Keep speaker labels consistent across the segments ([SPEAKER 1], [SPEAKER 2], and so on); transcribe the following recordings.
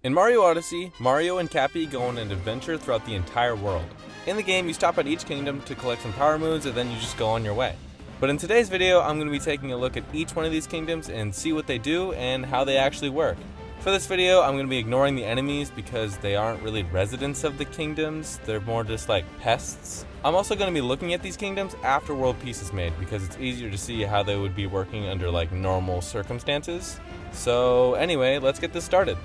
[SPEAKER 1] In Mario Odyssey, Mario and Cappy go on an adventure throughout the entire world. In the game, you stop at each kingdom to collect some power moons and then you just go on your way. But in today's video, I'm going to be taking a look at each one of these kingdoms and see what they do and how they actually work. For this video, I'm going to be ignoring the enemies because they aren't really residents of the kingdoms, they're more just like pests. I'm also going to be looking at these kingdoms after World Peace is made because it's easier to see how they would be working under like normal circumstances. So anyway, let's get this started.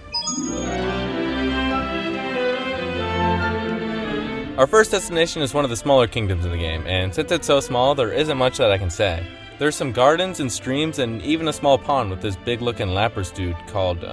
[SPEAKER 1] Our first destination is one of the smaller kingdoms in the game, and since it's so small, there isn't much that I can say. There's some gardens and streams and even a small pond with this big looking Lapras dude called,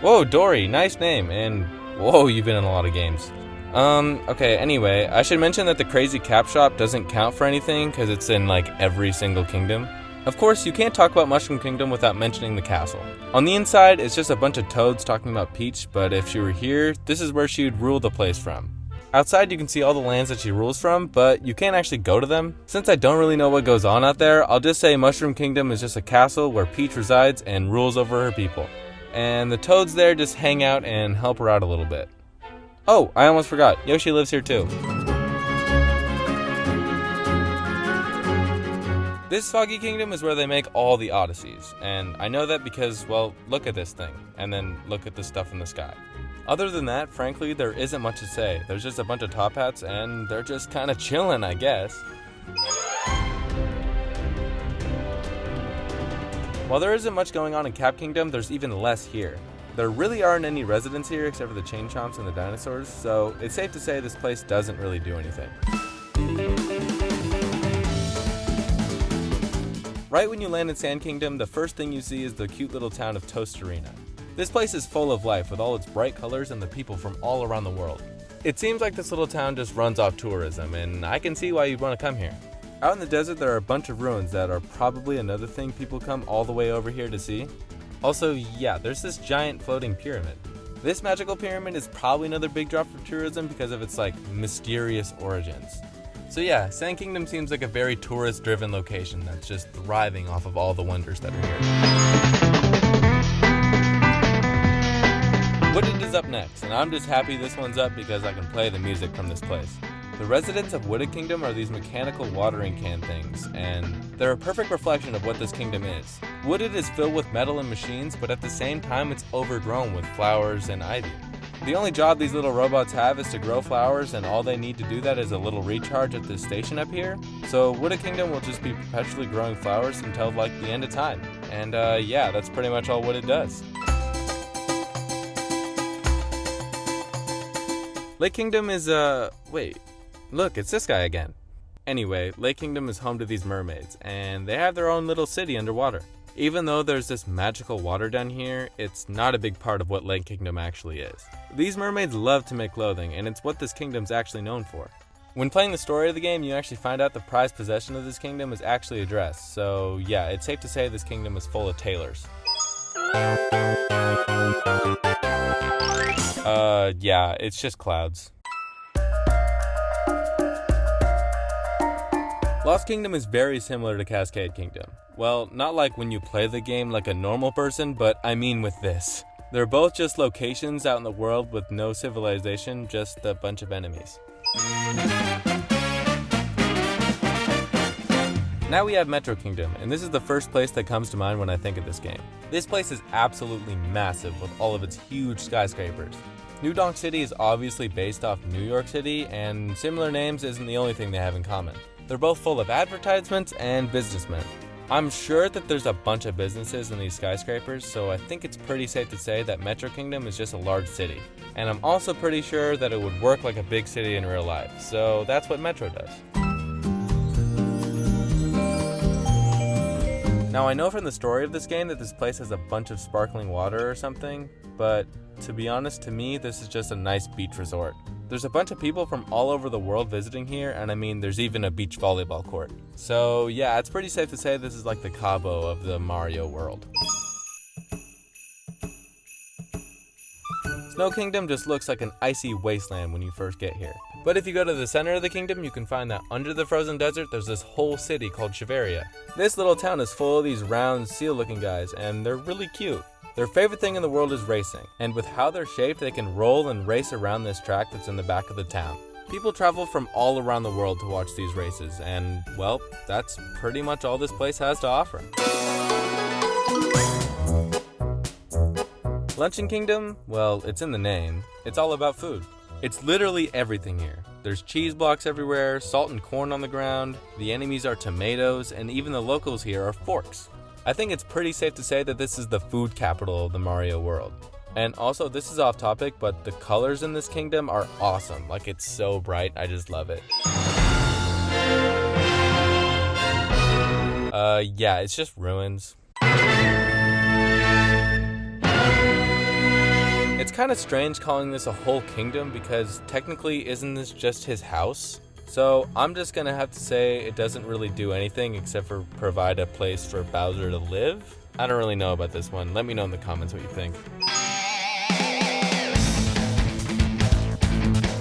[SPEAKER 1] Whoa, Dory, nice name, and whoa, you've been in a lot of games. Okay, anyway, I should mention that the crazy cap shop doesn't count for anything because it's in like every single kingdom. Of course, you can't talk about Mushroom Kingdom without mentioning the castle. On the inside, it's just a bunch of toads talking about Peach, but if she were here, this is where she would rule the place from. Outside, you can see all the lands that she rules from, but you can't actually go to them. Since I don't really know what goes on out there, I'll just say Mushroom Kingdom is just a castle where Peach resides and rules over her people. And the toads there just hang out and help her out a little bit. Oh, I almost forgot, Yoshi lives here too. This Foggy Kingdom is where they make all the Odysseys, and I know that because, well, look at this thing, and then look at the stuff in the sky. Other than that, frankly, there isn't much to say. There's just a bunch of top hats, and they're just kind of chilling, I guess. While there isn't much going on in Cap Kingdom, there's even less here. There really aren't any residents here except for the chain chomps and the dinosaurs, so it's safe to say this place doesn't really do anything. Right when you land in Sand Kingdom, the first thing you see is the cute little town of Tostarena. This place is full of life with all its bright colors and the people from all around the world. It seems like this little town just runs off tourism, and I can see why you'd want to come here. Out in the desert, there are a bunch of ruins that are probably another thing people come all the way over here to see. Also, yeah, there's this giant floating pyramid. This magical pyramid is probably another big draw for tourism because of its like mysterious origins. So yeah, Sand Kingdom seems like a very tourist-driven location that's just thriving off of all the wonders that are here. Wooded is up next, and I'm just happy this one's up because I can play the music from this place. The residents of Wooded Kingdom are these mechanical watering can things, and they're a perfect reflection of what this kingdom is. Wooded is filled with metal and machines, but at the same time it's overgrown with flowers and ivy. The only job these little robots have is to grow flowers, and all they need to do that is a little recharge at this station up here. So Wooded Kingdom will just be perpetually growing flowers until like the end of time. And yeah, that's pretty much all Wooded does. Lake Kingdom is wait, look, it's this guy again. Anyway, Lake Kingdom is home to these mermaids, and they have their own little city underwater. Even though there's this magical water down here, it's not a big part of what Lake Kingdom actually is. These mermaids love to make clothing, and it's what this kingdom's actually known for. When playing the story of the game, you actually find out the prized possession of this kingdom is actually a dress, so yeah, it's safe to say this kingdom is full of tailors. Yeah, it's just clouds. Lost Kingdom is very similar to Cascade Kingdom. Well, not like when you play the game like a normal person, but I mean with this. They're both just locations out in the world with no civilization, just a bunch of enemies. Now we have Metro Kingdom, and this is the first place that comes to mind when I think of this game. This place is absolutely massive with all of its huge skyscrapers. New Donk City is obviously based off New York City, and similar names isn't the only thing they have in common. They're both full of advertisements and businessmen. I'm sure that there's a bunch of businesses in these skyscrapers, so I think it's pretty safe to say that Metro Kingdom is just a large city. And I'm also pretty sure that it would work like a big city in real life, so that's what Metro does. Now I know from the story of this game that this place has a bunch of sparkling water or something, but to be honest, to me, this is just a nice beach resort. There's a bunch of people from all over the world visiting here, and I mean, there's even a beach volleyball court. So yeah, it's pretty safe to say this is like the Cabo of the Mario world. Snow Kingdom just looks like an icy wasteland when you first get here. But if you go to the center of the kingdom, you can find that under the frozen desert, there's this whole city called Shiveria. This little town is full of these round seal-looking guys, and they're really cute. Their favorite thing in the world is racing, and with how they're shaped, they can roll and race around this track that's in the back of the town. People travel from all around the world to watch these races, and, well, that's pretty much all this place has to offer. Luncheon Kingdom? Well, it's in the name. It's all about food. It's literally everything here. There's cheese blocks everywhere, salt and corn on the ground, the enemies are tomatoes, and even the locals here are forks. I think it's pretty safe to say that this is the food capital of the Mario world. And also, this is off topic, but the colors in this kingdom are awesome. Like, it's so bright, I just love it. Yeah, it's just ruins. It's kind of strange calling this a whole kingdom because technically isn't this just his house? So I'm just gonna have to say it doesn't really do anything except for provide a place for Bowser to live. I don't really know about this one. Let me know in the comments what you think.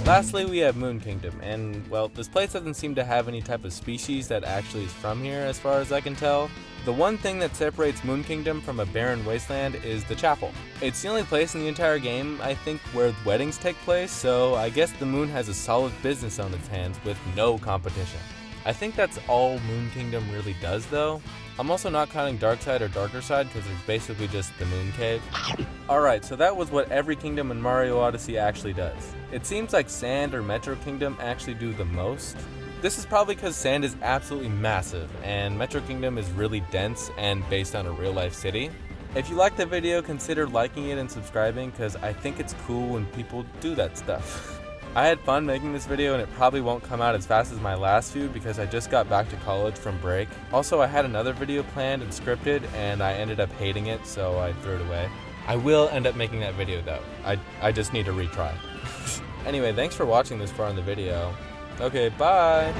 [SPEAKER 1] Lastly, we have Moon Kingdom, and well, this place doesn't seem to have any type of species that actually is from here as far as I can tell. The one thing that separates Moon Kingdom from a barren wasteland is the chapel. It's the only place in the entire game, I think, where weddings take place, so I guess the moon has a solid business on its hands with no competition. I think that's all Moon Kingdom really does though. I'm also not counting Dark Side or Darker Side because there's basically just the Moon Cave. Alright, so that was what every kingdom in Mario Odyssey actually does. It seems like Sand or Metro Kingdom actually do the most. This is probably because Sand is absolutely massive and Metro Kingdom is really dense and based on a real life city. If you liked the video, consider liking it and subscribing because I think it's cool when people do that stuff. I had fun making this video and it probably won't come out as fast as my last few because I just got back to college from break. Also, I had another video planned and scripted and I ended up hating it, so I threw it away. I will end up making that video though. I just need to retry. Anyway, thanks for watching this far in the video. Okay, bye!